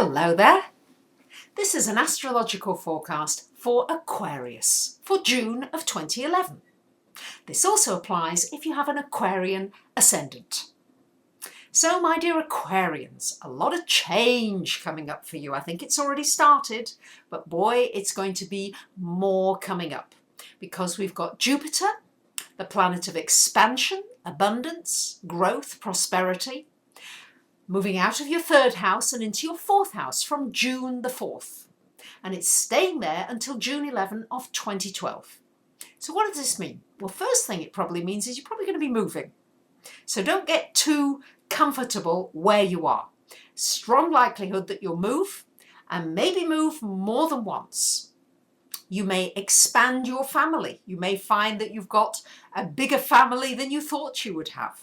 Hello there. This is an astrological forecast for Aquarius for June of 2011. This also applies if you have an Aquarian ascendant. So my dear Aquarians, a lot of change coming up for you. I think it's already started, but boy, it's going to be more coming up because we've got Jupiter, the planet of expansion, abundance, growth, prosperity, moving out of your third house and into your fourth house from June the 4th. And it's staying there until June 11 of 2012. So what does this mean? Well, first thing it probably means is you're probably going to be moving. So don't get too comfortable where you are. Strong likelihood that you'll move and maybe move more than once. You may expand your family. You may find that you've got a bigger family than you thought you would have.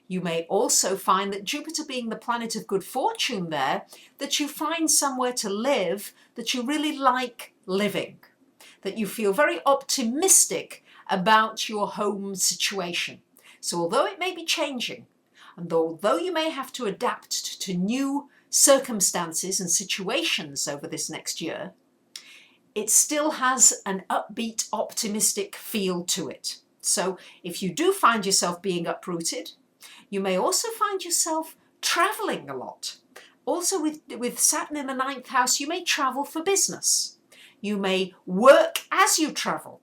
You may also find that Jupiter being the planet of good fortune there, that you find somewhere to live that you really like living, that you feel very optimistic about your home situation. So although it may be changing, and although you may have to adapt to new circumstances and situations over this next year, it still has an upbeat, optimistic feel to it. So if you do find yourself being uprooted, you may also find yourself travelling a lot. Also with Saturn in the 9th house, you may travel for business. You may work as you travel.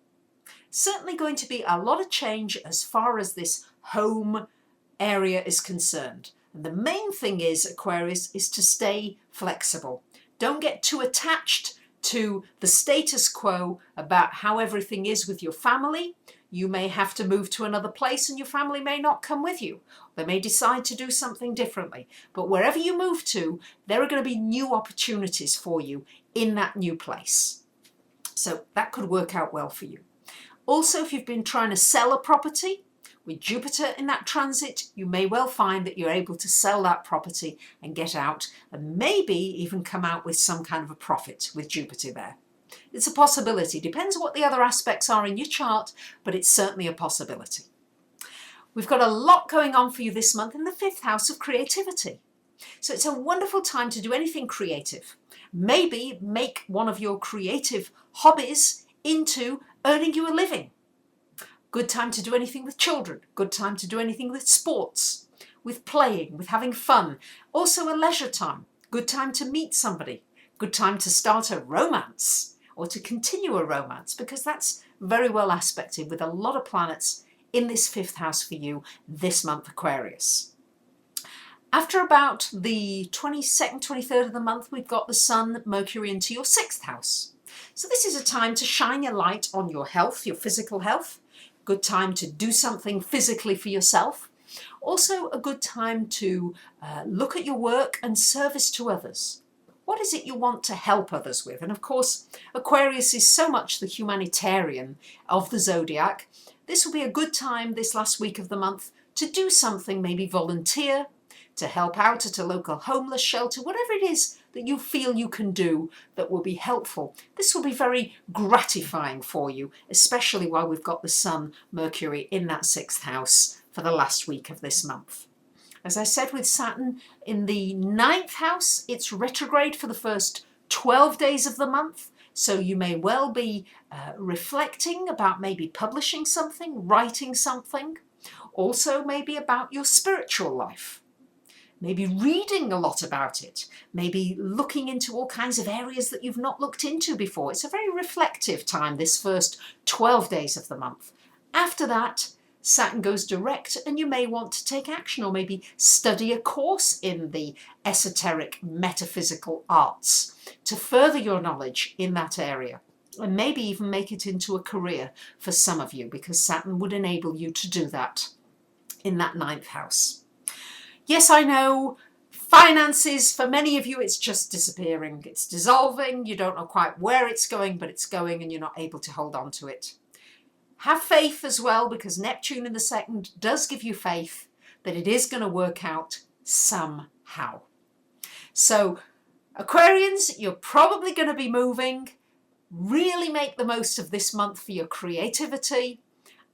Certainly going to be a lot of change as far as this home area is concerned. And the main thing is, Aquarius, is to stay flexible. Don't get too attached to the status quo about how everything is with your family. You may have to move to another place and your family may not come with you. They may decide to do something differently. But wherever you move to, there are going to be new opportunities for you in that new place. So that could work out well for you. Also, if you've been trying to sell a property, with Jupiter in that transit, you may well find that you're able to sell that property and get out and maybe even come out with some kind of a profit with Jupiter there. It's a possibility. Depends what the other aspects are in your chart, but it's certainly a possibility. We've got a lot going on for you this month in the 5th house of creativity. So it's a wonderful time to do anything creative. Maybe make one of your creative hobbies into earning you a living. Good time to do anything with children. Good time to do anything with sports, with playing, with having fun. Also a leisure time. Good time to meet somebody. Good time to start a romance or to continue a romance, because that's very well aspected with a lot of planets in this 5th house for you this month, Aquarius. After about the 22nd, 23rd of the month, we've got the Sun, Mercury into your 6th house. So this is a time to shine your light on your health, your physical health. Good time to do something physically for yourself. Also a good time to look at your work and service to others. What is it you want to help others with? And of course, Aquarius is so much the humanitarian of the zodiac. This will be a good time this last week of the month to do something, maybe volunteer, to help out at a local homeless shelter, whatever it is that you feel you can do that will be helpful. This will be very gratifying for you, especially while we've got the Sun, Mercury in that 6th house for the last week of this month. As I said, with Saturn in the 9th house, it's retrograde for the first 12 days of the month. So you may well be reflecting about maybe publishing something, writing something, also maybe about your spiritual life. Maybe reading a lot about it, maybe looking into all kinds of areas that you've not looked into before. It's a very reflective time, this first 12 days of the month. After that, Saturn goes direct and you may want to take action or maybe study a course in the esoteric metaphysical arts to further your knowledge in that area. And maybe even make it into a career for some of you, because Saturn would enable you to do that in that 9th house. Yes, I know, finances, for many of you, it's just disappearing. It's dissolving. You don't know quite where it's going, but it's going and you're not able to hold on to it. Have faith as well, because Neptune in the 2nd does give you faith that it is going to work out somehow. So, Aquarians, you're probably going to be moving. Really make the most of this month for your creativity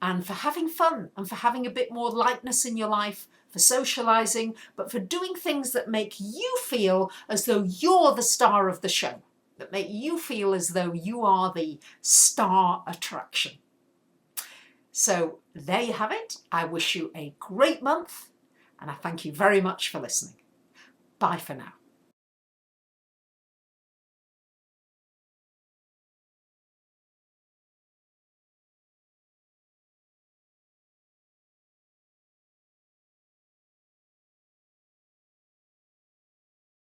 and for having fun and for having a bit more lightness in your life for socialising, but for doing things that make you feel as though you're the star of the show, that make you feel as though you are the star attraction. So there you have it. I wish you a great month, and I thank you very much for listening. Bye for now.